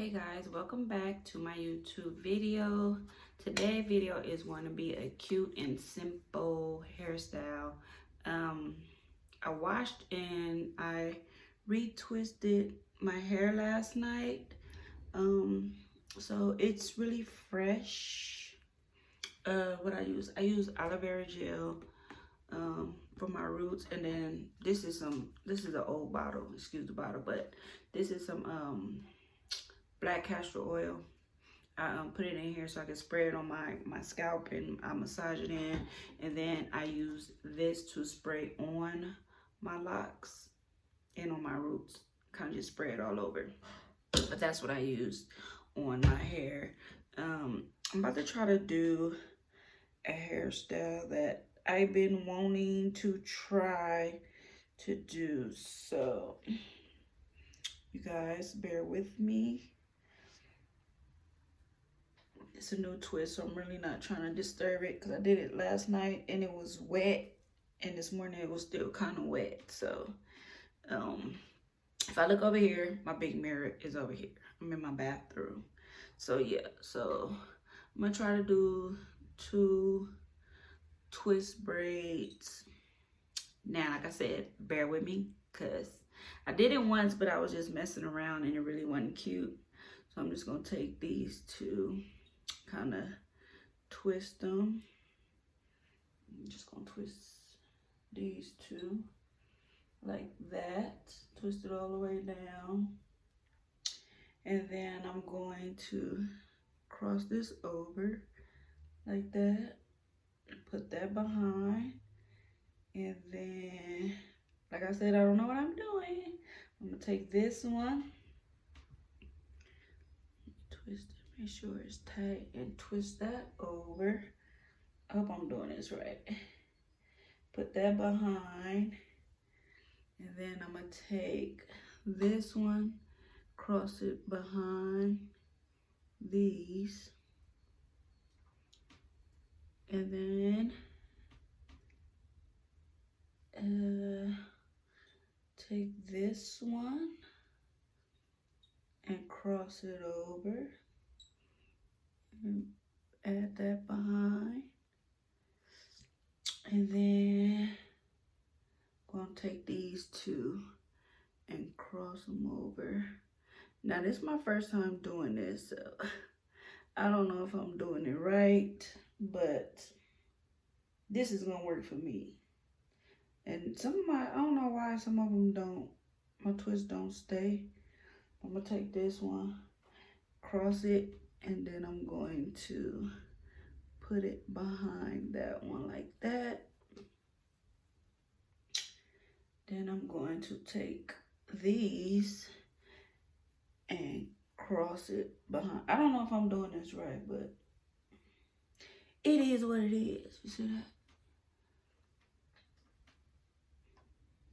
Hey guys, welcome back to my YouTube video. Today's video is going to be a cute and simple hairstyle. I washed and I retwisted my hair last night. So it's really fresh. What I use aloe vera gel for my roots, and then this is an old bottle, excuse the bottle, but this is some black castor oil. I put it in here so I can spray it on my scalp, and I massage it in, and then I use this to spray on my locks and on my roots, kind of just spray it all over. But that's what I used on my hair. I'm about to try to do a hairstyle that I've been wanting to try to do, so you guys bear with me. It's a new twist, so I'm really not trying to disturb it because I did it last night and it was wet, and this morning it was still kind of wet. So if I look over here, my big mirror is over here. I'm in my bathroom. So yeah, so I'm gonna try to do 2 twist braids. Now, like I said, bear with me because I did it once, but I was just messing around and it really wasn't cute. So I'm just gonna take these 2, kind of twist them. I'm just gonna twist these 2 like that, twist it all the way down, and then I'm going to cross this over like that, put that behind, and then, like I said, I don't know what I'm doing. I'm gonna take this one, twist it, make sure it's tight, and twist that over. I hope I'm doing this right. Put that behind, and then I'm gonna take this one, cross it behind these, and then take this one and cross it over and add that behind, and then I'm gonna take these 2 and cross them over. Now this is my first time doing this, so I don't know if I'm doing it right, but this is gonna work for me. And some of my, I don't know why some of them don't, my twists don't stay. I'm gonna take this one, cross it, and then I'm going to put it behind that one like that. Then I'm going to take these and cross it behind. I don't know if I'm doing this right, but it is what it is. You see that?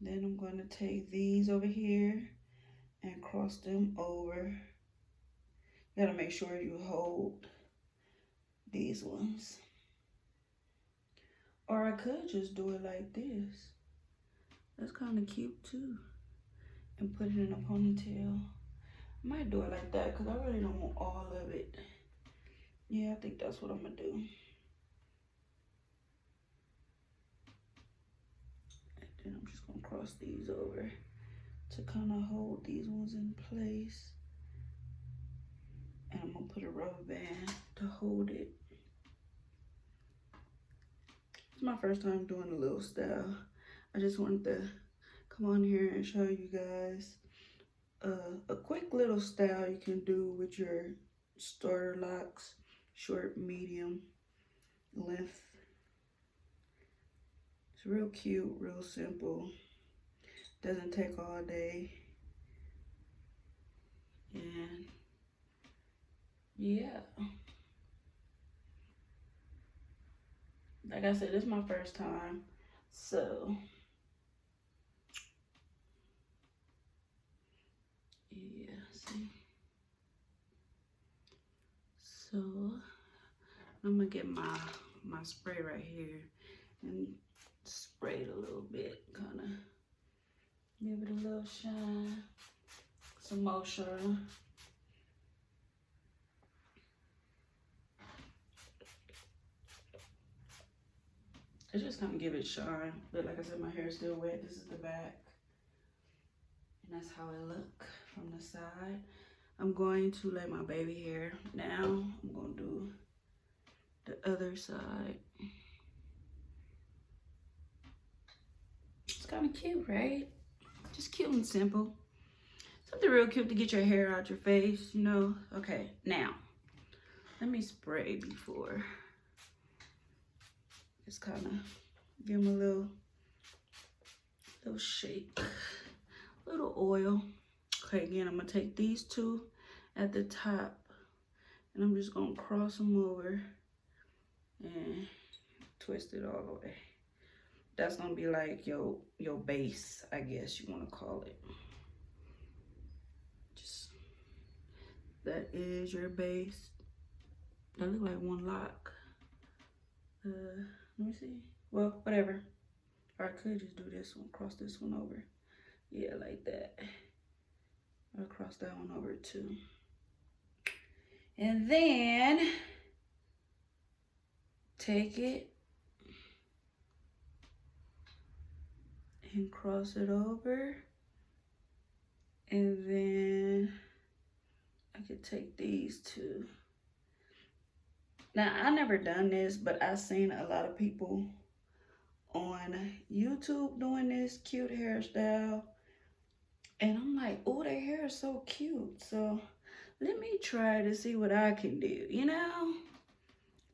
Then I'm going to take these over here and cross them over. You gotta make sure you hold these ones. Or I could just do it like this. That's kind of cute too. And put it in a ponytail. I might do it like that because I really don't want all of it. Yeah, I think that's what I'm gonna do. And then I'm just gonna cross these over to kind of hold these ones in place. And I'm gonna put a rubber band to hold it. It's my first time doing a little style. I just wanted to come on here and show you guys a quick little style you can do with your starter locks, short, medium, length. It's real cute, real simple. Doesn't take all day. And yeah. Like I said, this is my first time, so yeah, see. So I'm gonna get my spray right here and spray it a little bit, kind of give it a little shine, some motion. It just kind of give it shine. But like I said, my hair is still wet. This is the back. And that's how it look from the side. I'm going to lay my baby hair down. I'm going to do the other side. It's kind of cute, right? Just cute and simple. Something real cute to get your hair out your face, you know? Okay, now, let me spray before. Just kind of give them a little shake. Little oil. Okay, again, I'm going to take these two at the top. And I'm just going to cross them over and twist it all the way. That's going to be like your base, I guess you want to call it. Just, that is your base. That look like one lock. Let me see. Well, whatever. Or I could just do this one, cross this one over. Yeah, like that. I'll cross that one over too. And then take it and cross it over. And then I could take these two. Now, I never done this, but I've seen a lot of people on YouTube doing this cute hairstyle. And I'm like, oh, their hair is so cute. So let me try to see what I can do, you know?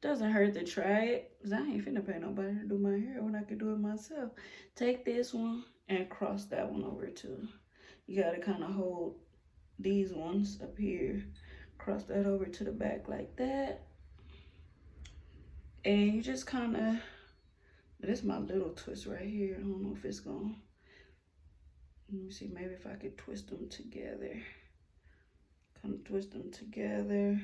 Doesn't hurt to try it, because I ain't finna pay nobody to do my hair when I can do it myself. Take this one and cross that one over too. You gotta kind of hold these ones up here. Cross that over to the back like that. And you just kind of, this is my little twist right here. I don't know if it's gonna, let me see, maybe if I could twist them together. Kind of twist them together.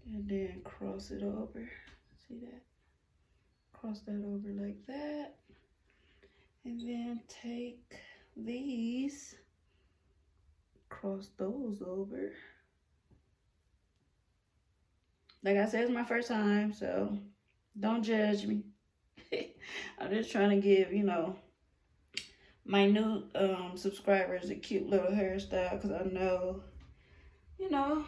And then cross it over. See that? Cross that over like that. And then take these, cross those over. Like I said, it's my first time, so don't judge me. I'm just trying to give, you know, my new subscribers a cute little hairstyle, because I know, you know,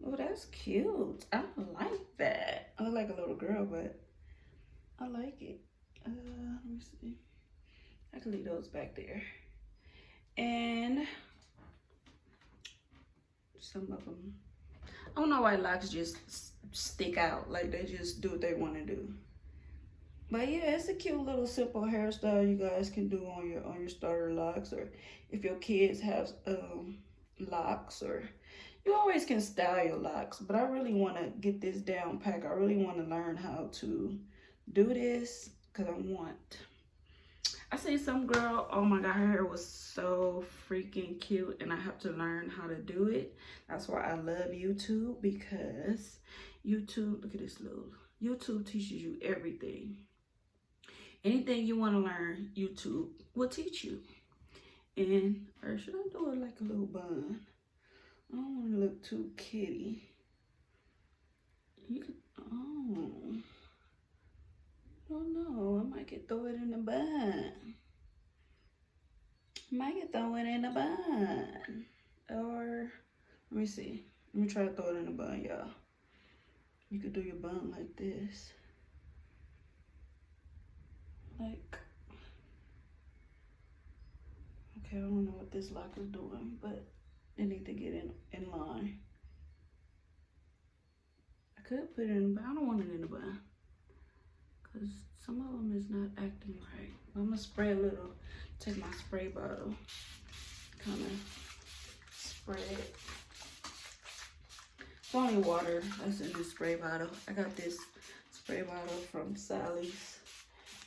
oh, that's cute. I like that. I look like a little girl, but I like it. Let me see. I can leave those back there. And some of them, I don't know why locks just stick out. Like they just do what they want to do. But yeah, it's a cute little simple hairstyle you guys can do on your starter locks, or if your kids have locks, or you always can style your locks. But I really want to get this down pack. I really want to learn how to do this, because I seen some girl, oh my god, her hair was so freaking cute, and I have to learn how to do it. That's why I love YouTube, because YouTube, look at this little, YouTube teaches you everything. Anything you want to learn, YouTube will teach you. And, or should I do it like a little bun? I don't want to look too kitty. You could, oh. Oh no, I might get throw it in the bun. Might get throw it in the bun. Or, let me see. Let me try to throw it in the bun, y'all. You could do your bun like this. Like, okay, I don't know what this lock is doing, but it need to get in line. I could put it in, but I don't want it in the bun, because some of them is not acting right. I'm gonna spray a little, take my spray bottle, kind of spray it. It's only water that's in this spray bottle. I got this spray bottle from Sally's,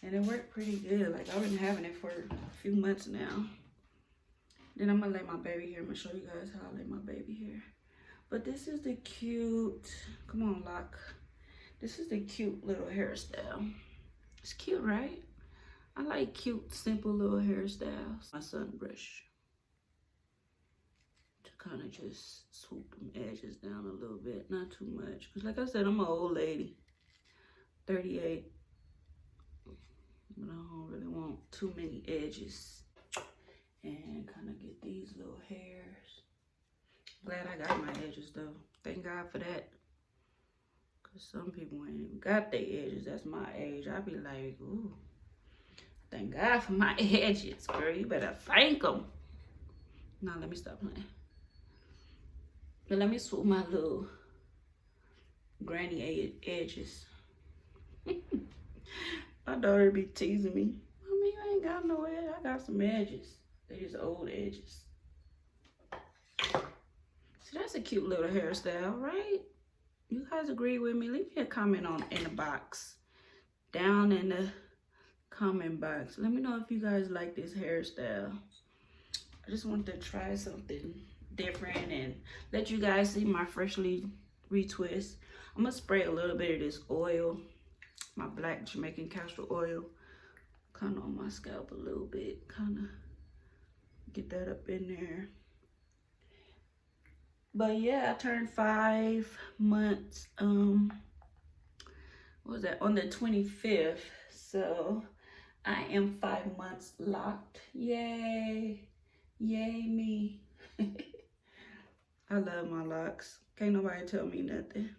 and it worked pretty good. Like, I've been having it for a few months now. Then I'm gonna lay my baby hair. I'm gonna show you guys how I lay my baby hair. But this is the cute, come on, lock. This is the cute little hairstyle. It's cute, right? I like cute, simple little hairstyles. My sun brush to kind of just swoop them edges down a little bit, not too much. Because like I said, I'm an old lady, 38. but I don't really want too many edges. And kind of get these little hairs. Glad I got my edges though. Thank God for that. Cause some people ain't even got their edges. That's my age. I be like, ooh, thank God for my edges, girl. You better thank them. Now let me stop playing. But let me swoop my little granny edges. My daughter be teasing me. Mommy, you ain't got no edge. I got some edges. They just old edges. So that's a cute little hairstyle, right? You guys agree with me? Leave me a comment in the box. Down in the comment box. Let me know if you guys like this hairstyle. I just wanted to try something different and let you guys see my freshly retwist. I'm gonna spray a little bit of this oil, my black Jamaican castor oil, kind of on my scalp a little bit, kind of get that up in there. But yeah, I turned 5 months, what was that, on the 25th. So I am 5 months locked. Yay, yay me. I love my locks. Can't nobody tell me nothing.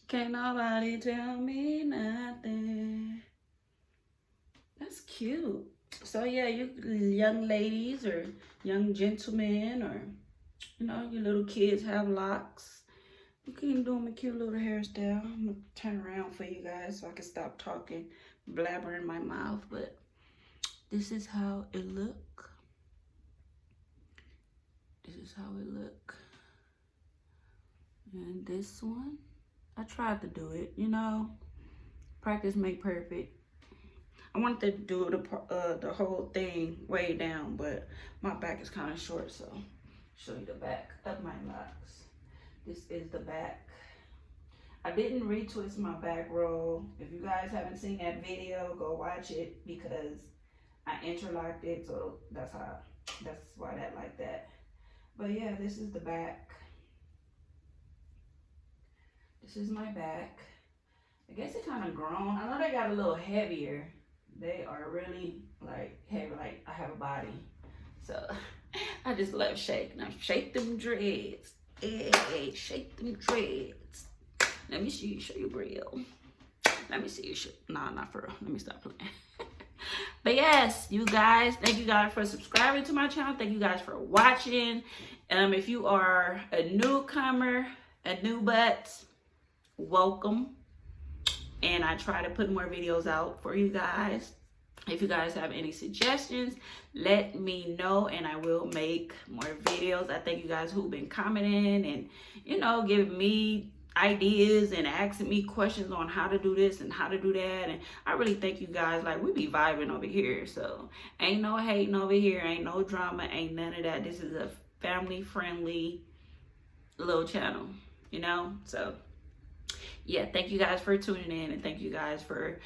Can't nobody tell me nothing. That's cute. So yeah, you young ladies or young gentlemen or, you know, your little kids have locks. You can do them a cute little hairstyle. I'm gonna turn around for you guys so I can stop talking, blabbering my mouth. But this is how it look. This is how it look. And this one, I tried to do it, you know, practice make perfect. I wanted to do the whole thing way down, but my back is kind of short, so I'll show you the back of my locks. This is the back. I didn't retwist my back roll. If you guys haven't seen that video, go watch it because I interlocked it, so that's why that like that. But yeah, this is the back. This is my back. I guess it kind of grown. I know they got a little heavier. They are really like heavy, like I have a body. So I just love shake. Now shake them dreads. Hey, shake them dreads. Let me see you show your real. Let me see you show. Nah, not for real. Let me stop playing. But yes, you guys, thank you guys for subscribing to my channel. Thank you guys for watching. If you are a newcomer, a new butt, welcome. And I try to put more videos out for you guys. If you guys have any suggestions, let me know and I will make more videos. I thank you guys who've been commenting and, you know, giving me ideas and asking me questions on how to do this and how to do that. And I really thank you guys. Like, we be vibing over here. So ain't no hating over here. Ain't no drama. Ain't none of that. This is a family friendly little channel, you know? So yeah, thank you guys for tuning in and thank you guys for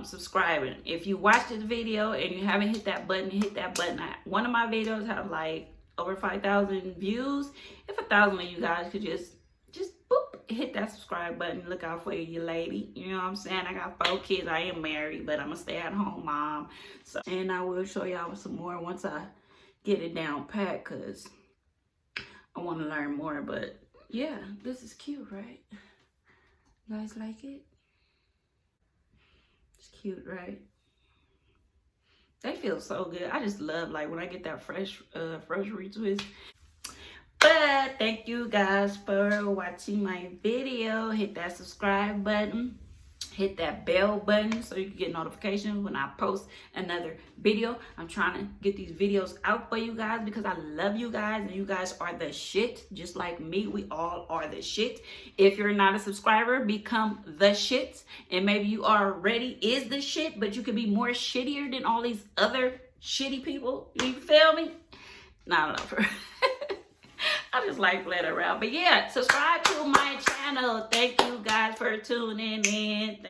subscribing. If you watched this video and you haven't hit that button, hit that button. One of my videos have like over 5,000 views. If 1,000 of you guys could just boop, hit that subscribe button. Look out for you lady. You know what I'm saying? I got 4 kids. I am married, but I'm a stay-at-home mom. So, and I will show y'all some more once I get it down pat, because I want to learn more. But yeah, this is cute, right? You guys like it? It's cute, right? They feel so good. I just love, like, when I get that fresh retwist. But thank you guys for watching my video. Hit that subscribe button. Hit that bell button so you can get notifications when I post another video. I'm trying to get these videos out for you guys because I love you guys and you guys are the shit. Just like me, we all are the shit. If you're not a subscriber, become the shit. And maybe you already is the shit, but you could be more shittier than all these other shitty people. You feel me? Nah, no. I just like playing around. But yeah, subscribe to my channel. Thank you guys for tuning in.